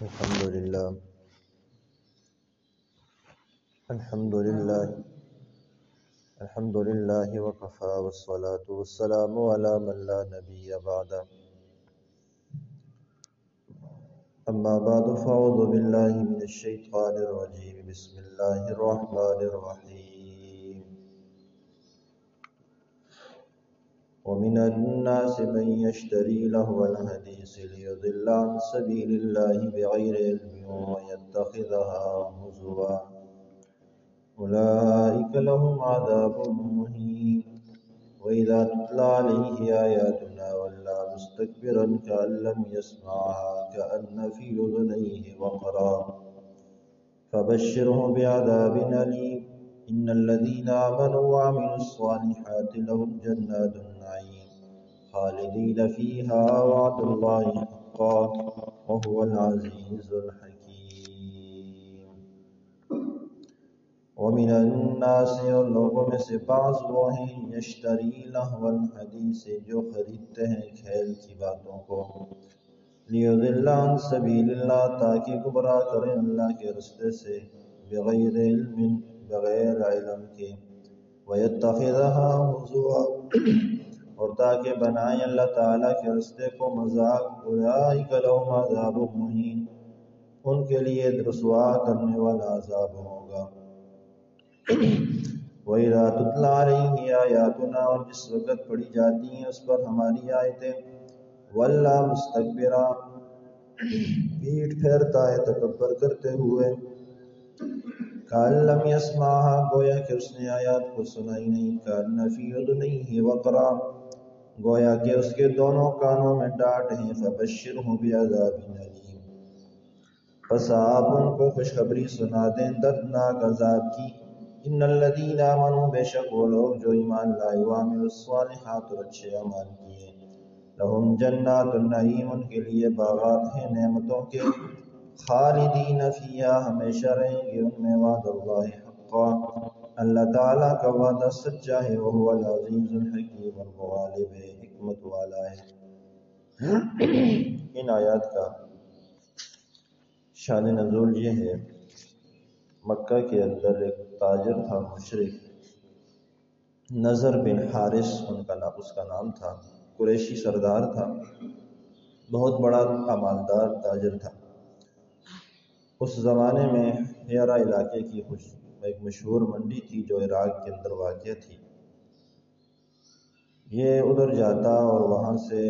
الحمد لله الحمد لله الحمد لله وكفى والصلاة والسلام على من لا نبي بعده. أما بعد فأعوذ بالله من الشيطان الرجيم. بسم الله الرحمن الرحيم. ومن الناس من يشتري لهو الحديث ليضل عن سبيل الله بغير علم ويتخذها هزوا أولئك لهم عذاب مهين. وإذا تتلى عليه آياتنا ولى مستكبرا كأن لم يسمعها كأن في أذنيه وقرا فبشره بعذاب أليم. إن الذين آمنوا وعملوا الصالحات لهم جنات النعيم خالدين فيها وعد الله حقا وهو العزيز الحكيم. ومن الناس اور لوگوں میں سے بعض وہ ہیں یشتری لہو الحدیث جو خریدتے ہیں کھیل کی باتوں کو لیضل عن سبیل اللہ تاکہ گمراہ کریں اللہ کے رستے سے بغیر علم بغیر علم کے ویتخذها ہزوا اور تاکہ بنائیں اللہ تعالیٰ کے رستے کو مذاق. اولئک لهم عذاب مہین ان کے لیے رسوا کرنے والا عذاب ہوگا. وَإِذَا تُتْلَى عَلَيْهِ آيَاتُنَا اور جس وقت پڑھی جاتی ہیں اس پر ہماری آیتیں وَلَّى مُسْتَكْبِرًا پیٹھ پھیرتا ہے تکبر کرتے ہوئے كَأَن لَّمْ يَسْمَعْهَا گویا کہ اس نے آیات کو سنا ہی نہیں كَأَنَّ فِي أُذُنَيْهِ وَقْرًا گویا کہ اس کے دونوں کانوں میں ڈانٹ ہیں. فَبَشِّرْهُ بِعَذَابٍ أَلِيمٍ پس آپ ان کو خوشخبری سنا دیں دردناک عذاب کی. ان الذین آمنوا بے شک وہ لوگ جو ایمان لائے وعملوا الصالحات اور اچھے اعمال کیے لہم جنات النعیم ان کے لیے باغات ہیں نعمتوں کے خالدین فیہا ہمیشہ رہیں گے ان میں وعد اللہ حقا اللہ تعالیٰ کا وعدہ سچا ہے وہو العزیز الحکیم اور وہ غالب ہے حکمت والا ہے. ان آیات کا شان نزول یہ ہے مکہ کے اندر ایک تاجر تھا مشرک نضر بن حارث اس کا نام تھا. قریشی سردار تھا بہت بڑا مالدار تاجر تھا. اس زمانے میں ہیرا علاقے کی ایک مشہور منڈی تھی جو عراق کے اندر واقع تھی. یہ ادھر جاتا اور وہاں سے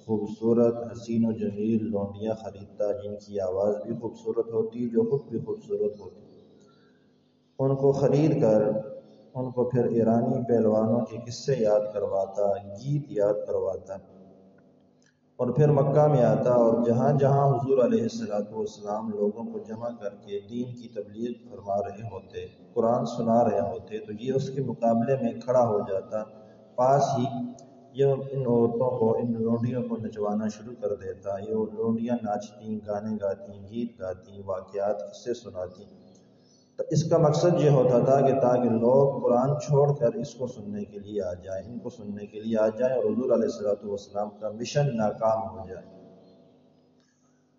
خوبصورت حسین و جمیل لونڈیاں خریدتا جن کی آواز بھی خوبصورت ہوتی جو خود بھی خوبصورت ہوتی. ان کو خرید کر ان کو پھر ایرانی پہلوانوں کے قصے یاد کرواتا گیت یاد کرواتا اور پھر مکہ میں آتا اور جہاں جہاں حضور علیہ السلام لوگوں کو جمع کر کے دین کی تبلیغ فرما رہے ہوتے قرآن سنا رہے ہوتے تو یہ اس کے مقابلے میں کھڑا ہو جاتا. پاس ہی یہ ان عورتوں کو ان لونڈیوں کو نچوانا شروع کر دیتا. یہ لونڈیاں ناچتی گانے گاتی گیت گاتی واقعات قصے سناتی. تو اس کا مقصد یہ ہوتا تھا کہ تاکہ لوگ قرآن چھوڑ کر اس کو سننے کے لیے آ جائیں ان کو سننے کے لیے آ جائیں اور حضور علیہ السلام کا مشن ناکام ہو جائے.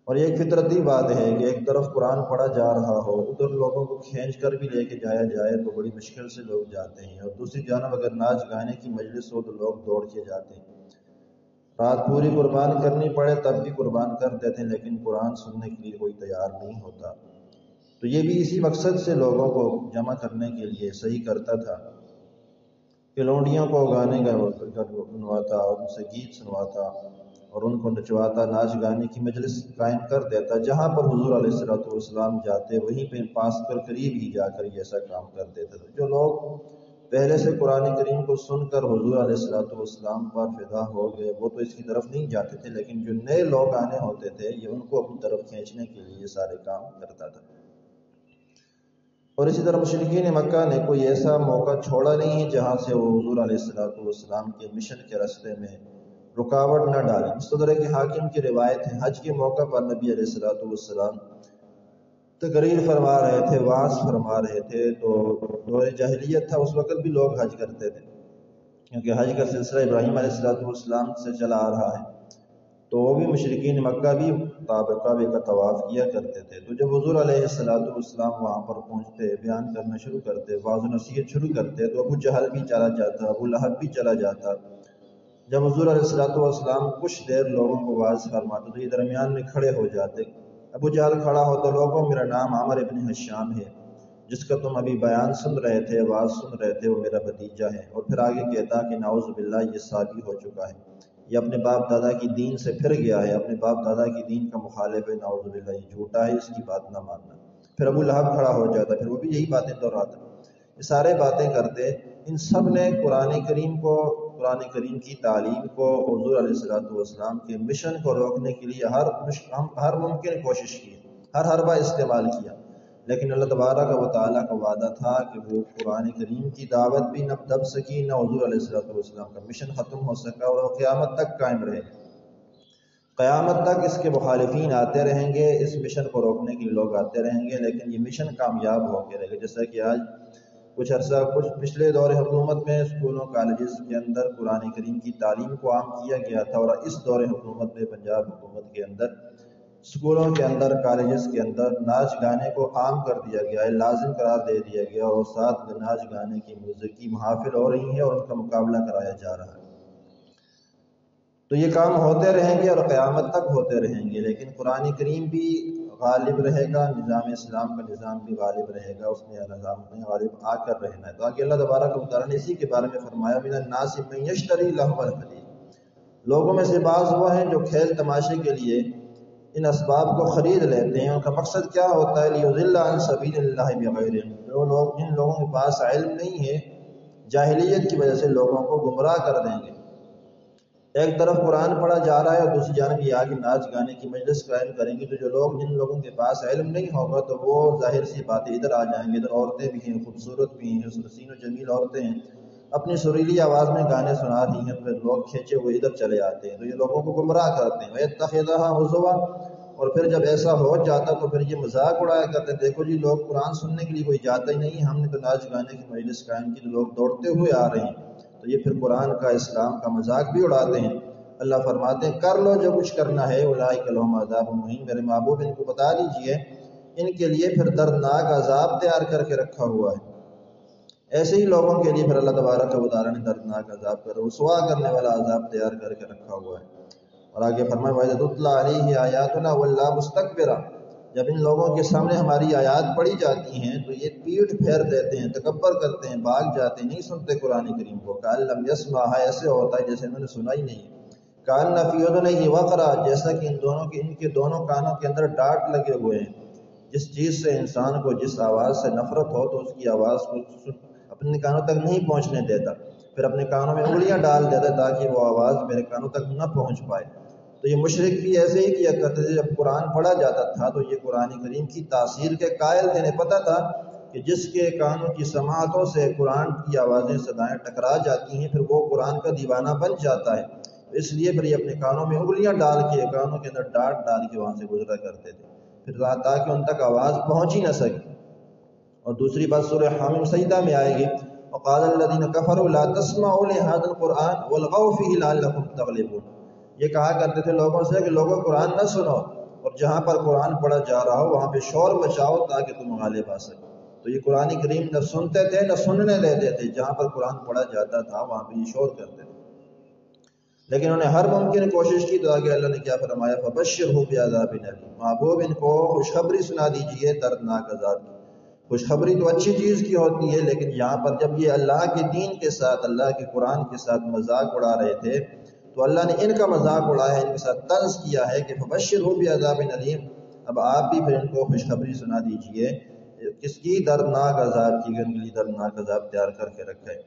اور یہ ایک فطرتی بات ہے کہ ایک طرف قرآن پڑھا جا رہا ہو ادھر لوگوں کو کھینچ کر بھی لے کے جایا جائے تو بڑی مشکل سے لوگ جاتے ہیں اور دوسری جانب اگر ناچ گانے کی مجلس ہو تو لوگ دوڑ کے جاتے ہیں. رات پوری قربان کرنی پڑے تب بھی قربان کر دیتے ہیں لیکن قرآن سننے کے لیے کوئی تیار نہیں ہوتا. تو یہ بھی اسی مقصد سے لوگوں کو جمع کرنے کے لیے صحیح کرتا تھا کہ لونڈیوں کو گانے گنواتا اور ان سے گیت سنواتا اور ان کو نچواتا ناچ گانے کی مجلس قائم کر دیتا. جہاں پر حضور علیہ السلام جاتے وہیں پہ پاس پر قریب ہی جا کر یہ ایسا کام کر دیتا تھا. جو لوگ پہلے سے قرآن کریم کو سن کر حضور علیہ السلام پر فدا ہو گئے وہ تو اس کی طرف نہیں جاتے تھے لیکن جو نئے لوگ آنے ہوتے تھے یہ ان کو اپنی طرف کھینچنے کے لیے یہ سارے کام کرتا تھا. اور اسی طرح مشرکین مکہ نے کوئی ایسا موقع چھوڑا نہیں ہے جہاں سے وہ حضور علیہ السلام کے مشن کے راستے میں رکاوٹ نہ ڈالیں. مستدرک حاکم کی روایت ہے حج کے موقع پر نبی علیہ السلام تقریر فرما رہے تھے وعظ فرما رہے تھے. تو دور جاہلیت تھا اس وقت بھی لوگ حج کرتے تھے کیونکہ حج کا سلسلہ ابراہیم علیہ السلام سے چلا آ رہا ہے. تو تو وہ بھی مشرکین مکہ بھی کعبے کا طواف کیا کرتے تھے۔ تو جب حضور علیہ السلام وہاں پر پہنچتے، بیان کرنا شروع کرتے، واعظ و نصیحت شروع کرتے، تو ابو جہل بھی چلا جاتا، ابو لہب بھی چلا جاتا۔ جب حضور علیہ السلام کچھ دیر لوگوں کو واعظ فرماتے تو یہ درمیان میں کھڑے ہو جاتے۔ ابو جہل کھڑا ہوتا، لوگوں میرا نام عامر ابن حشام ہے، جس کا تم ابھی بیان سن رہے تھے، واعظ سن رہے تھے، وہ میرا بھتیجا ہے۔ اور پھر آگے کہتا کہ نعوذ باللہ یہ صابی ہو چکا ہے، یہ اپنے باپ دادا کی دین سے پھر گیا ہے، اپنے باپ دادا کی دین کا مخالف ہے، نعوذ باللہ یہ جھوٹا ہے، اس کی بات نہ ماننا۔ پھر ابو لہب کھڑا ہو جاتا، پھر وہ بھی یہی باتیں دہراتا۔ یہ سارے باتیں کرتے، ان سب نے قرآن کریم کی تعلیم کو، حضور علیہ السلام کے مشن کو روکنے کے لیے ہر ممکن کوشش کی، ہر حربہ استعمال کیا، لیکن اللہ تبارک و تعالیٰ کا وعدہ تھا کہ وہ قرآن کریم کی دعوت بھی نہ دب سکی، نہ حضور علیہ السلام کا مشن ختم ہو سکا، اور وہ قیامت تک قائم رہے۔ قیامت تک اس کے مخالفین آتے رہیں گے، اس مشن کو روکنے کے لیے لوگ آتے رہیں گے، لیکن یہ مشن کامیاب ہو کے رہے گا۔ جیسا کہ آج کچھ پچھلے دور حکومت میں اسکولوں کالجز کے اندر قرآن کریم کی تعلیم کو عام کیا گیا تھا، اور اس دور حکومت میں پنجاب حکومت کے اندر اسکولوں کے اندر، کالجز کے اندر ناچ گانے کو عام کر دیا گیا ہے، لازم قرار دے دیا گیا، اور ساتھ ناچ گانے کی موسیقی محافل ہو رہی ہیں اور ان کا مقابلہ کرایا جا رہا ہے۔ تو یہ کام ہوتے رہیں گے اور قیامت تک ہوتے رہیں گے، لیکن قرآن کریم بھی غالب رہے گا، نظام اسلام کا نظام بھی غالب رہے گا، اس نے نظام میں غالب آ کر رہنا ہے۔ تو آگے اللہ تبارک و تعالیٰ نے اسی کے بارے میں فرمایا من الناس من یشتری لہو الحدیث، لوگوں میں سے بعض وہ ہیں جو کھیل تماشے کے لیے ان اسباب کو خرید لیتے ہیں۔ ان کا مقصد کیا ہوتا ہے؟ لیضل عن سبیل اللہ بغیر علم، جن لوگوں کے پاس علم نہیں ہے، جاہلیت کی وجہ سے لوگوں کو گمراہ کر دیں گے۔ ایک طرف قرآن پڑھا جا رہا ہے اور دوسری جانب یہ آگے ناچ گانے کی مجلس قائم کریں گے، تو جن لوگوں کے پاس علم نہیں ہوگا تو وہ ظاہر سی باتیں ادھر آ جائیں گے۔ ادھر عورتیں بھی ہیں، خوبصورت بھی ہیں، حسین و جمیل عورتیں ہیں، اپنی سریلی آواز میں گانے سنا رہی ہیں، پھر لوگ کھینچے ہوئے ادھر چلے آتے ہیں، تو یہ لوگوں کو گمراہ کرتے ہیں۔ وَيَتَّخِذَهَا هُزُوًا، اور پھر جب ایسا ہو جاتا تو پھر یہ مذاق اڑایا کرتے، دیکھو جی لوگ قرآن سننے کے لیے کوئی جاتا ہی نہیں، ہم نے تو ناچ گانے کی مجلس قائم کی تو لوگ دوڑتے ہوئے آ رہے ہیں، تو یہ پھر قرآن کا، اسلام کا مذاق بھی اڑاتے ہیں۔ اللہ فرماتے ہیں کر لو جو کچھ کرنا ہے، اولئک لہم عذاب مہین، میرے محبوب ان کو بتا دیجئے ان کے لیے پھر دردناک عذاب تیار کر کے رکھا ہوا ہے۔ ایسے ہی لوگوں کے لیے پھر اللہ تبارک و تعالیٰ نے دردناک عذاب کر رسوا کرنے والا عذاب تیار کر کے رکھا ہوا ہے۔ اور آگے فرمایا وَإِذَا تُتْلَىٰ عَلَيْهِ آيَاتُنَا وَلَّىٰ مُسْتَكْبِرًا، جب ان لوگوں کے سامنے ہماری آیات پڑھی جاتی ہیں تو یہ پیٹھ پھیر دیتے ہیں، تکبر کرتے ہیں، بھاگ جاتے ہیں، نہیں سنتے قرآن کریم کو۔ كَأَن لَّمْ يَسْمَعْهَا، ایسے ہوتا ہے جیسے انہوں نے سنا ہی نہیں۔ كَأَنَّ فِي أُذُنَيْهِ وَقْرًا، جیسا کہ ان کے دونوں کانوں کے اندر ڈانٹ لگے ہوئے ہیں۔ جس چیز سے انسان کو، جس آواز سے نفرت ہو تو اس کی آواز کو اپنے کانوں تک نہیں پہنچنے دیتا، پھر اپنے کانوں میں انگلیاں ڈال دیتا تاکہ وہ آواز میرے کانوں تک نہ پہنچ پائے۔ تو یہ مشرک بھی ایسے ہی کیا کرتے تھے، جب قرآن پڑھا جاتا تھا تو یہ قرآن کریم کی تاثیر کے قائل تھے، انہیں پتہ تھا کہ جس کے کانوں کی سماعتوں سے قرآن کی آوازیں، صدائیں ٹکرا جاتی ہیں، پھر وہ قرآن کا دیوانہ بن جاتا ہے۔ اس لیے پھر یہ اپنے کانوں میں انگلیاں ڈال کے، کانوں کے اندر ڈانٹ ڈال کے وہاں سے گزرا کرتے تھے، پھر تاکہ ان تک آواز پہنچ ہی نہ سکے۔ اور دوسری بات سورہ حامیم سجدہ میں آئے گی، وقال الذین کفروا لا تسمعوا لهذا القرآن والغوا فیہ لعلکم تغلبون، یہ کہا کرتے تھے لوگوں سے کہ لوگوں قرآن نہ سنو، اور جہاں پر قرآن پڑھا جا رہا ہو وہاں پہ شور مچاؤ تاکہ تم غالب آ سکو۔ تو یہ قرآن کریم نہ سنتے تھے نہ سننے دیتے تھے، جہاں پر قرآن پڑھا جاتا تھا وہاں پہ یہ شور کرتے تھے، لیکن انہوں نے ہر ممکن کوشش کی۔ تو آگے اللہ نے کیا فرمایا فَبَشِّرْهُ بِعَذَابٍ أَلِيمٍ، محبوب ان کو خوشخبری سنا دیجئے دردناک عذاب کی۔ خوشخبری تو اچھی چیز کی ہوتی ہے، لیکن یہاں پر جب یہ اللہ کے دین کے ساتھ، اللہ کے قرآن کے ساتھ مذاق اڑا رہے تھے تو اللہ نے ان کا مذاق اڑایا، ان کے ساتھ طنز کیا ہے کہ فَبَشِّرْهُ بِعَذَابٍ أَلِيمٍ، اب آپ بھی پھر ان کو خوشخبری سنا دیجئے کس کی؟ دردناک عذاب کی، ان کے لیے دردناک عذاب تیار کر کے رکھا ہے۔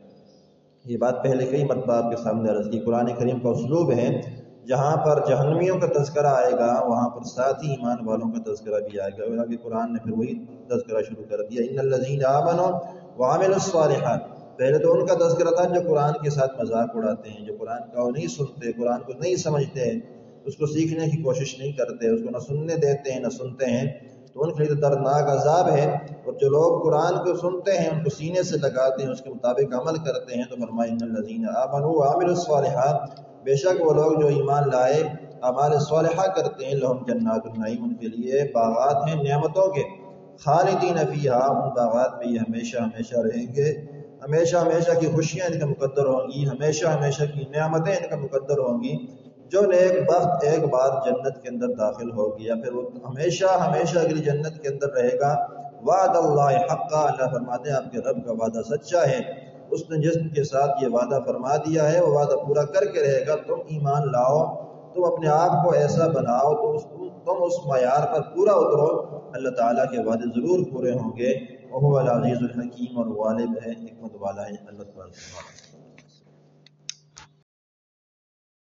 یہ بات پہلے کئی مرتبہ آپ کے سامنے عرض کی، قرآن کریم کا اسلوب ہے، جہاں پر جہنمیوں کا تذکرہ آئے گا وہاں پر ساتھ ہی ایمان والوں کا تذکرہ بھی آئے گا، اور آگے قرآن نے پھر وہی تذکرہ شروع کر دیا، ان الذین آمنوا وعملوا الصالحات۔ پہلے تو ان کا تذکرہ تھا جو قرآن کے ساتھ مذاق اڑاتے ہیں، جو قرآن کا نہیں سنتے، قرآن کو نہیں سمجھتے ہیں، اس کو سیکھنے کی کوشش نہیں کرتے، اس کو نہ سننے دیتے ہیں نہ سنتے ہیں، تو ان کے لیے تو دردناک عذاب ہے۔ اور جو لوگ قرآن کو سنتے ہیں، ان کو سینے سے لگاتے ہیں، اس کے مطابق عمل کرتے ہیں، تو فرمایا ان الذین آمنوا وعملوا الصالحات، بے شک وہ لوگ جو ایمان لائے اعمال صالحہ کرتے ہیں لہم جنات النعیم، ان کے لیے باغات ہیں نعمتوں کے، خالدین فیہا، ان باغات میں یہ ہمیشہ ہمیشہ رہیں گے، ہمیشہ ہمیشہ کی خوشیاں ان کا مقدر ہوں گی، ہمیشہ ہمیشہ کی نعمتیں ان کا مقدر ہوں گی۔ جو نیک بخت ایک بار جنت کے اندر داخل ہو گیا پھر وہ ہمیشہ ہمیشہ کے لیے جنت کے اندر رہے گا۔ وعد اللہ حقا، اللہ فرماتے ہیں آپ کے رب کا وعدہ سچا ہے، اس نے جس کے ساتھ یہ وعدہ فرما دیا ہے وہ وعدہ پورا کر کے رہے گا۔ تم ایمان لاؤ، تم اپنے آپ کو ایسا بناؤ، تم اس معیار پر پورا اترو، اللہ تعالیٰ کے وعدے ضرور پورے ہوں گے۔ وہو العزیز الحکیم، اور غالب ہے، حکمت والا ہے اللہ تعالیٰ۔